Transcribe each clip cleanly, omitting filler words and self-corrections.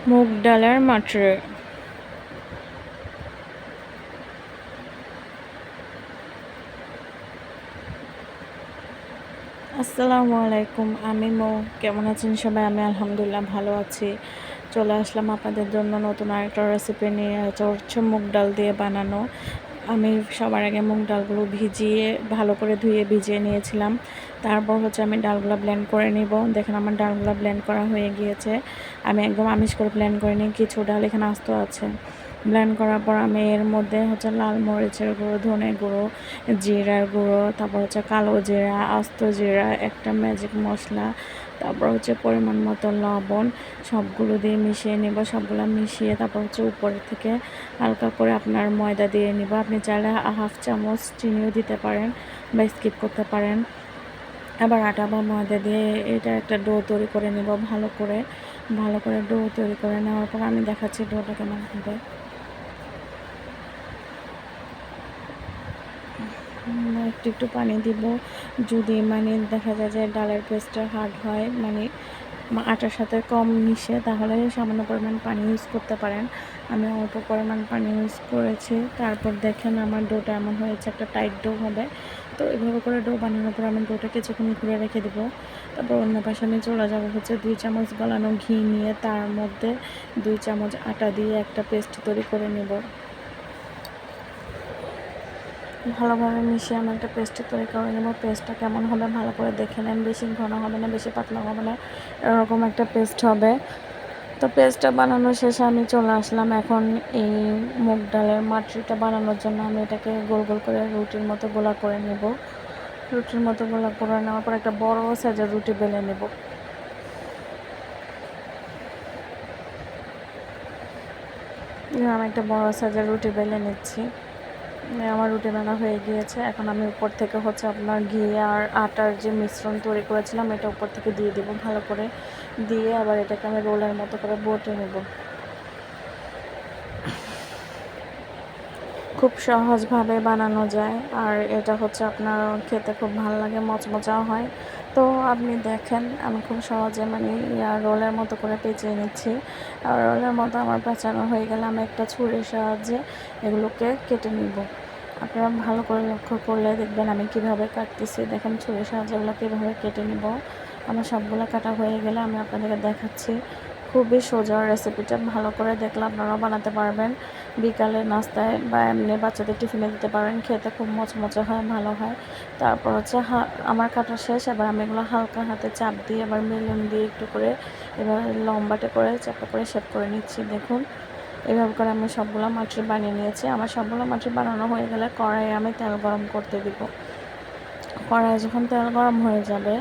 মুগ ডালের মাটরি। আসসালামু আলাইকুম, আমি মৌ। কেমন আছেন সবাই? আমি আলহামদুলিল্লাহ ভালো আছি। চলে আসলাম আপনাদের জন্য নতুন আরেকটা রেসিপি নিয়ে। এটা হচ্ছে মুগ ডাল দিয়ে বানানো। আমি সবার আগে মুগ ডালগুলো ভালো করে ধুয়ে ভিজিয়ে নিয়েছিলাম। তারপর হচ্ছে আমি ডালগুলো ব্লেন্ড করে নিব। দেখেন আমার ডালগুলো ব্লেন্ড করা হয়ে গিয়েছে। আমি একদম আমিষ করে ব্লেন্ড করে নিই, কিছু ডাল এখানে আস্ত আছে। ব্লেন্ড করার পর আমি এর মধ্যে হচ্ছে লাল মরিচের গুঁড়ো, ধনে গুঁড়ো, জিরার গুঁড়ো, তারপর হচ্ছে কালো জিরা, আস্ত জিরা, একটা ম্যাজিক মশলা, তারপর হচ্ছে পরিমাণ মতো লবণ, সবগুলো দিয়ে মিশিয়ে নেব। সবগুলো মিশিয়ে তারপর হচ্ছে উপরে থেকে হালকা করে আপনার ময়দা দিয়ে নিব। আপনি চাইলে হাফ চামচ চিনিও দিতে পারেন বা স্কিপ করতে পারেন। আবার আটা বা ময়দা দিয়ে এটা একটা ডো তৈরি করে নেব। ভালো করে ডো তৈরি করে নেওয়ার পর আমি দেখাচ্ছি ডোটা কেমন হবে। একটু একটু পানি দিব। যদি দেখা যায় যে ডালের পেস্টটা হার্ড হয়, আটার সাথে কম মিশে, তাহলে সামান্য পরিমাণ পানি ইউজ করতে পারেন। আমি অল্প পরিমাণ পানি ইউজ করেছি। তারপর দেখেন আমার ডোটা এমন হয়েছে, একটা টাইট ডো হবে। তো এভাবে করে ডো বানানোর পর আমি ডোটা কিছুক্ষণ ঘুরে রেখে দেবো। তারপর অন্য পাশে আমি চলে যাবো হচ্ছে 2 চামচ গলানো ঘি নিয়ে তার মধ্যে 2 চামচ আটা দিয়ে একটা পেস্ট তৈরি করে নেব। ভালোভাবে মিশিয়ে আমি একটা পেস্ট তৈরি করে নেব। পেস্টটা কেমন হবে ভালো করে দেখে নেন। বেশি ঘন হবে না, বেশি পাতলা হবে না, এরকম একটা পেস্ট হবে। তো পেস্টটা বানানো শেষে আমি চলে আসলাম এখন এই মুগ ডালের মাটরিটা বানানোর জন্য। আমি এটাকে গোল গোল করে রুটির মতো গোলা করে নেব। রুটির মতো গোলা করে নেওয়ার পর একটা বড় সাইজের রুটি বেলে নেব। আমি একটা বড় সাইজের রুটি বেলে নিচ্ছি। আমার রুটি বানা হয়ে গিয়েছে। এখন আমি উপর থেকে হচ্ছে আপনার ঘি আর আটার যে মিশ্রণ তৈরি করেছিলাম এটা উপর থেকে দিয়ে দেবো। ভালো করে দিয়ে আবার এটাকে আমি রোলের মতো করে বটে নেব। খুব সহজভাবে বানানো যায়, আর এটা হচ্ছে আপনার খেতে খুব ভালো লাগে, মচমচাও হয়। তো আপনি দেখেন আমি খুব সহজে রোলের মতো করে পেঁচিয়ে নিচ্ছি। আর রোলের মতো আমার পেঁচানো হয়ে গেলে আমি একটা ছুরির সাহায্যে এগুলোকে কেটে নিব। আপনারা ভালো করে লক্ষ্য করলে দেখবেন আমি কিভাবে কাটতেছি। দেখেন ছুরির সাহায্যে এগুলো কীভাবে কেটে নিব। আমার সবগুলো কাটা হয়ে গেলে আমি আপনাদেরকে দেখাচ্ছি। খুবই সোজা রেসিপিটা, ভালো করে দেখলে আপনারাও বানাতে পারবেন। বিকালে নাস্তায় বা এমনি বাচ্চাদের টিফিনে দিতে পারেন, খেতে খুব মচমচে হয়, ভালো হয়। তারপর হচ্ছে আমার কাটা শেষ। এবার আমি এগুলো হালকা হাতে চাপ দিয়ে এবার মেলুন দিয়ে একটু করে এবার লম্বাটে করে চাপা করে শেপ করে নিচ্ছি। দেখুন এভাবে করে আমি সবগুলো মাটরি বানিয়ে নিয়েছি। আমার সবগুলো মাটরি বানানো হয়ে গেলে কড়াইয়ে আমি তেল গরম করতে দিব। কড়াইয়ে যখন তেল গরম হয়ে যাবে,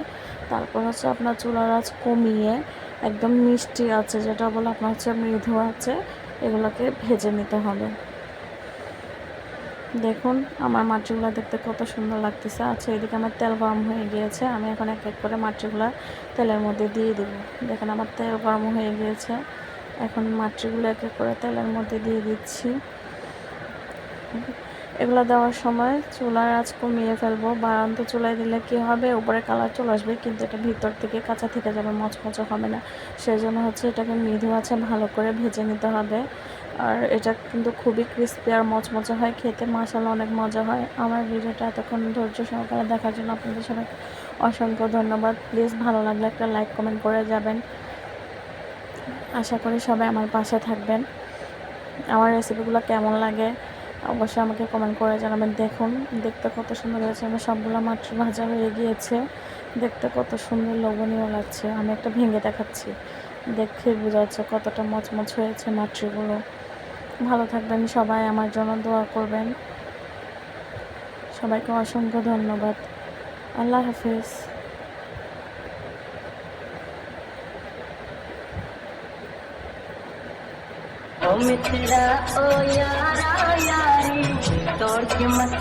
তারপর হচ্ছে আপনার চুলার আঁচ কমিয়ে একদম মিষ্টি আছে, যেটা বলে আপনার হচ্ছে মৃদু আছে, এগুলোকে ভেজে নিতে হবে। দেখুন আমার মাটরিগুলো দেখতে কত সুন্দর লাগতেছে। আচ্ছা, এদিকে আমার তেল গরম হয়ে গিয়েছে। আমি এখন এক এক করে মাটরিগুলো তেলের মধ্যে দিয়ে দেব। দেখেন আমার তেল গরম হয়ে গিয়েছে। এখন মাটরিগুলো এক এক করে তেলের মধ্যে দিয়ে দিচ্ছি। এগুলো দেওয়ার সময় চুলার আঁচ কমিয়ে ফেলবো। বাড়ন্ত চুলায় দিলে কী হবে, উপরে কালার চলে আসবে কিন্তু এটা ভিতর থেকে কাঁচা থেকে যাবে, মচমচে হবে না। সেই জন্য হচ্ছে এটাকে মৃদু আছে ভালো করে ভেজে নিতে হবে। আর এটা কিন্তু খুবই ক্রিস্পি আর মচমচে হয়, খেতে মাশাআল্লাহ অনেক মজা হয়। আমার ভিডিওটা এতক্ষণ ধৈর্য সহকারে দেখার জন্য আপনাদের সবাইকে অসংখ্য ধন্যবাদ। প্লিজ ভালো লাগলে একটা লাইক কমেন্ট করে যাবেন। আশা করি সবাই আমার পাশে থাকবেন। আমার রেসিপিগুলো কেমন লাগে অবশ্যই আমাকে কমেন্ট করে জানাবেন। দেখুন দেখতে কত সুন্দর হয়েছে। আমার সবগুলো মাত্র ভাজা হয়ে গিয়েছে। দেখতে কত সুন্দর লোভনীয় লাগছে। আমি একটা ভেঙে দেখাচ্ছি, দেখে বোঝা যাচ্ছে কতটা মচমচ হয়েছে মাটরিগুলো। ভালো থাকবেন সবাই, আমার জন্য দোয়া করবেন। সবাইকে অসংখ্য ধন্যবাদ। আল্লাহ হাফিজ। ओ मित्रा ओ यारा यारी तोड़ के मत